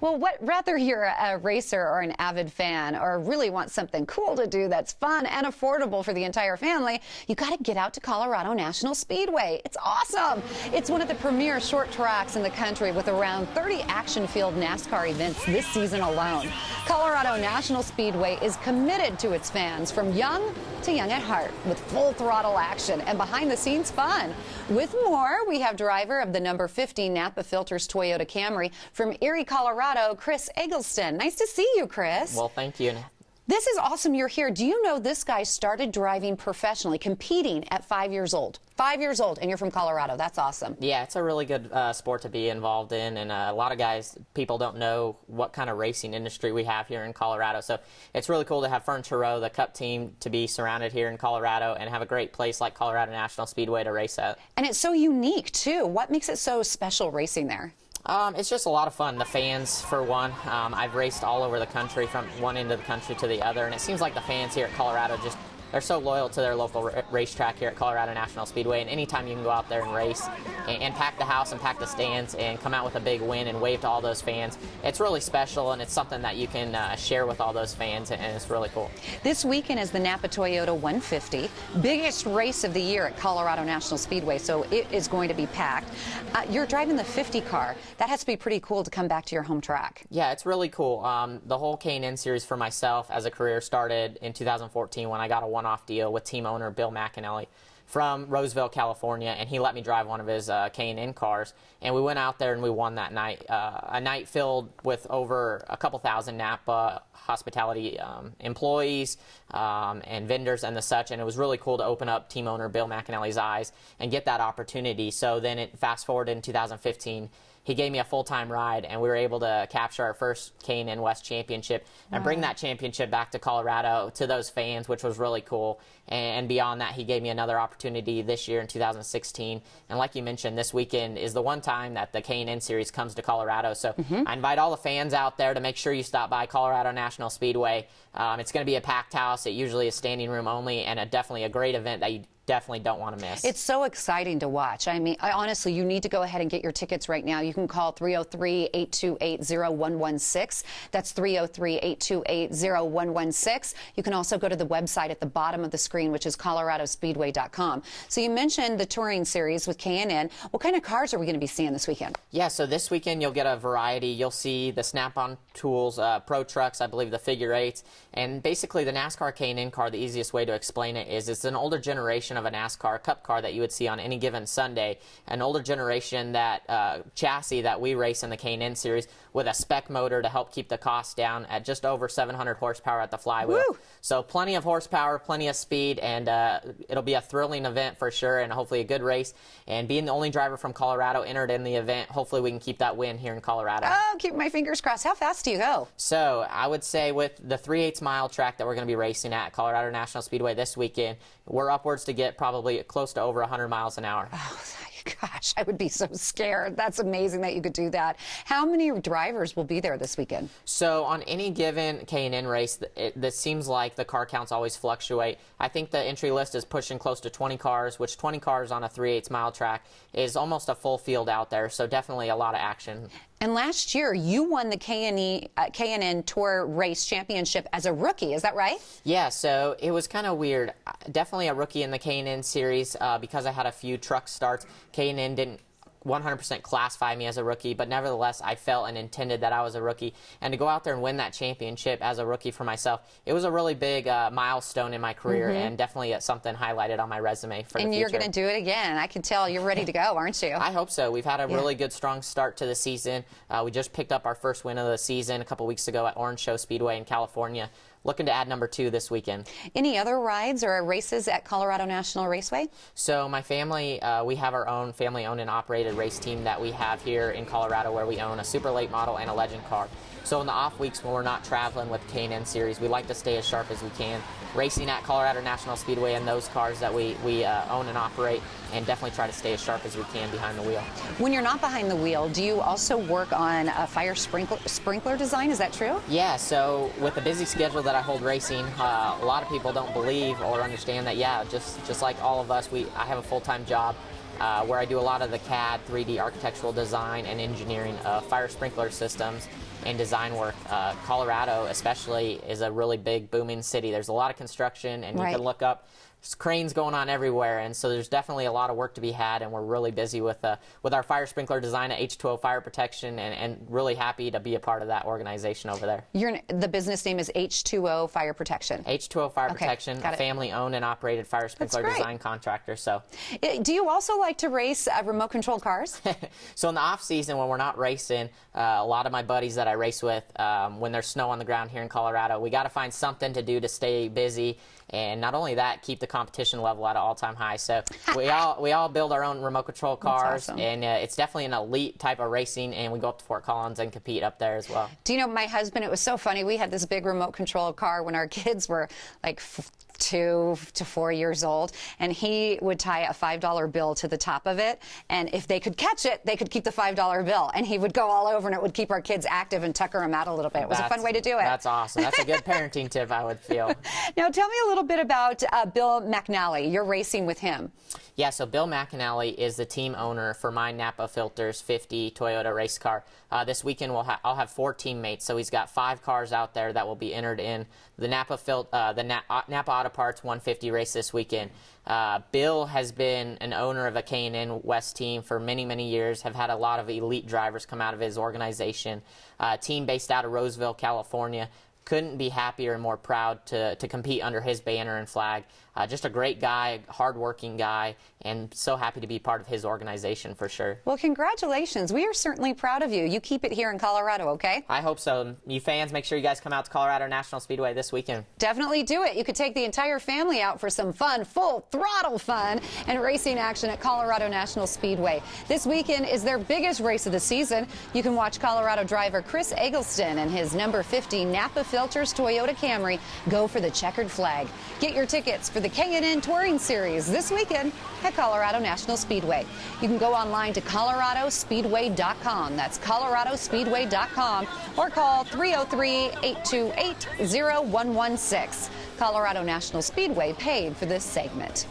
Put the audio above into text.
Well, whether you're a racer or an avid fan or really want something cool to do that's fun and affordable for the entire family, you got to get out to Colorado National Speedway. It's awesome. It's one of the premier short tracks in the country with around 30 action-filled NASCAR events this season alone. Colorado National Speedway is committed to its fans from young to young at heart with full throttle action and behind-the-scenes fun. With more, we have driver of the number 50 NAPA Filters Toyota Camry from Erie, Colorado, Chris Eggleston. Nice to see you, Chris. Well, thank you. This is awesome you're here. Do you know this guy started driving professionally, competing at 5 years old? 5 years old, and you're from Colorado. That's awesome. Yeah, it's a really good sport to be involved in, and a lot of people don't know what kind of racing industry we have here in Colorado. So it's really cool to have Furniture Row, the Cup team, to be surrounded here in Colorado and have a great place like Colorado National Speedway to race at. And it's so unique, too. What makes it so special racing there? It's just a lot of fun. The fans, for one. I've raced all over the country, from one end of the country to the other, and it seems like the fans here at Colorado they're so loyal to their local racetrack here at Colorado National Speedway, and anytime you can go out there and race and pack the house and pack the stands and come out with a big win and wave to all those fans, it's really special, and it's something that you can share with all those fans, and it's really cool. This weekend is the NAPA Toyota 150, biggest race of the year at Colorado National Speedway, so it is going to be packed. You're driving the 50 car. That has to be pretty cool to come back to your home track. Yeah, it's really cool. The whole K&N series for myself as a career started in 2014 when I got a one-off deal with team owner Bill McAnally from Roseville, California, and he let me drive one of his K&N cars, and we went out there and we won that night. A night filled with over a couple thousand NAPA hospitality employees and vendors and the such, and it was really cool to open up team owner Bill McAnally's eyes and get that opportunity. So then fast forward in 2015, he gave me a full-time ride, and we were able to capture our first K&N West championship and bring that championship back to Colorado to those fans, which was really cool. And beyond that, he gave me another opportunity this year in 2016. And like you mentioned, this weekend is the one time that the K&N Series comes to Colorado. So I invite all the fans out there to make sure you stop by Colorado National Speedway. It's going to be a packed house. It usually is standing room only, and definitely a great event that you definitely don't want to miss. It's so exciting to watch. I mean, honestly, you need to go ahead and get your tickets right now. You can call 303-828-0116. That's 303-828-0116. You can also go to the website at the bottom of the screen, which is coloradospeedway.com. So you mentioned the touring series with K&N. What kind of cars are we going to be seeing this weekend? Yeah, so this weekend you'll get a variety. You'll see the Snap-on tools, Pro Trucks, I believe the Figure 8s, and basically the NASCAR K&N car, the easiest way to explain it is it's an older generation of a NASCAR Cup car that you would see on any given Sunday, an older generation that chassis that we race in the K&N series with a spec motor to help keep the cost down at just over 700 horsepower at the flywheel. Woo! So plenty of horsepower, plenty of speed, and it'll be a thrilling event for sure, and hopefully a good race. And being the only driver from Colorado entered in the event, hopefully we can keep that win here in Colorado. Oh, keep my fingers crossed. How fast do you go? So I would say with the 3/8 mile track that we're going to be racing at Colorado National Speedway this weekend, we're upwards to get probably close to over 100 miles an hour. Oh, gosh, I would be so scared. That's amazing that you could do that. How many drivers will be there this weekend? So on any given K&N race, it seems like the car counts always fluctuate. I think the entry list is pushing close to 20 cars, which 20 cars on a 3/8 mile track is almost a full field out there, so definitely a lot of action. And last year, you won the K&N Tour Race Championship as a rookie. Is that right? Yeah, so it was kind of weird. Definitely a rookie in the K&N series because I had a few truck starts. K&N didn't 100% classify me as a rookie, but nevertheless, I felt and intended that I was a rookie. And to go out there and win that championship as a rookie for myself, it was a really big milestone in my career and definitely something highlighted on my resume for the future. And you're going to do it again. I can tell you're ready to go, aren't you? I hope so. We've had a really good, strong start to the season. We just picked up our first win of the season a couple weeks ago at Orange Show Speedway in California. Looking to add number 2 this weekend. Any other rides or races at Colorado National Raceway? So my family, we have our own family-owned and operated race team that we have here in Colorado where we own a super late model and a legend car. So in the off weeks when we're not traveling with K&N series, we like to stay as sharp as we can, racing at Colorado National Speedway in those cars that we own and operate, and definitely try to stay as sharp as we can behind the wheel. When you're not behind the wheel, do you also work on a fire sprinkler design? Is that true? Yeah, so with the busy schedule that I hold racing, a lot of people don't believe or understand that, yeah, just like all of us, I have a full-time job where I do a lot of the CAD, 3D architectural design and engineering of fire sprinkler systems. and design work. Colorado especially is a really big booming city. There's a lot of construction, and you can look up. There's cranes going on everywhere, and so there's definitely a lot of work to be had, and we're really busy with our fire sprinkler design at H2O Fire Protection, and really happy to be a part of that organization over there. The business name is H2O Fire Protection. H2O Fire Protection, a family-owned and operated fire sprinkler design contractor. So, do you also like to race remote-controlled cars? So in the off-season, when we're not racing, a lot of my buddies that I race with, when there's snow on the ground here in Colorado, we got to find something to do to stay busy. And not only that, keep the competition level at an all-time high. So we all build our own remote control cars, and it's definitely an elite type of racing. And we go up to Fort Collins and compete up there as well. Do you know, my husband? It was so funny. We had this big remote control car when our kids were like 2 to 4 years old, and he would tie a $5 bill to the top of it, and if they could catch it, they could keep the $5 bill, and he would go all over, and it would keep our kids active and tucker them out a little bit. It was a fun way to do it. That's awesome. That's a good parenting tip, I would feel. Now, tell me a little bit about Bill McNally. You're racing with him. Yeah, so Bill McAnally is the team owner for my NAPA Filters 50 Toyota race car. This weekend I'll have 4 teammates, so he's got 5 cars out there that will be entered in the NAPA Auto Parts 150 race this weekend. Bill has been an owner of a K&N West team for many, many years, have had a lot of elite drivers come out of his organization. Team based out of Roseville, California. Couldn't be happier and more proud to compete under his banner and flag. Just a great guy, hardworking guy, and so happy to be part of his organization for sure. Well, congratulations. We are certainly proud of you. You keep it here in Colorado, okay? I hope so. You fans, make sure you guys come out to Colorado National Speedway this weekend. Definitely do it. You could take the entire family out for some fun, full throttle fun, and racing action at Colorado National Speedway. This weekend is their biggest race of the season. You can watch Colorado driver Chris Eggleston and his number 50 NAPA Filters Toyota Camry go for the checkered flag. Get your tickets for the K&N Touring Series this weekend at Colorado National Speedway. You can go online to coloradospeedway.com. That's coloradospeedway.com, or call 303-828-0116. Colorado National Speedway paid for this segment.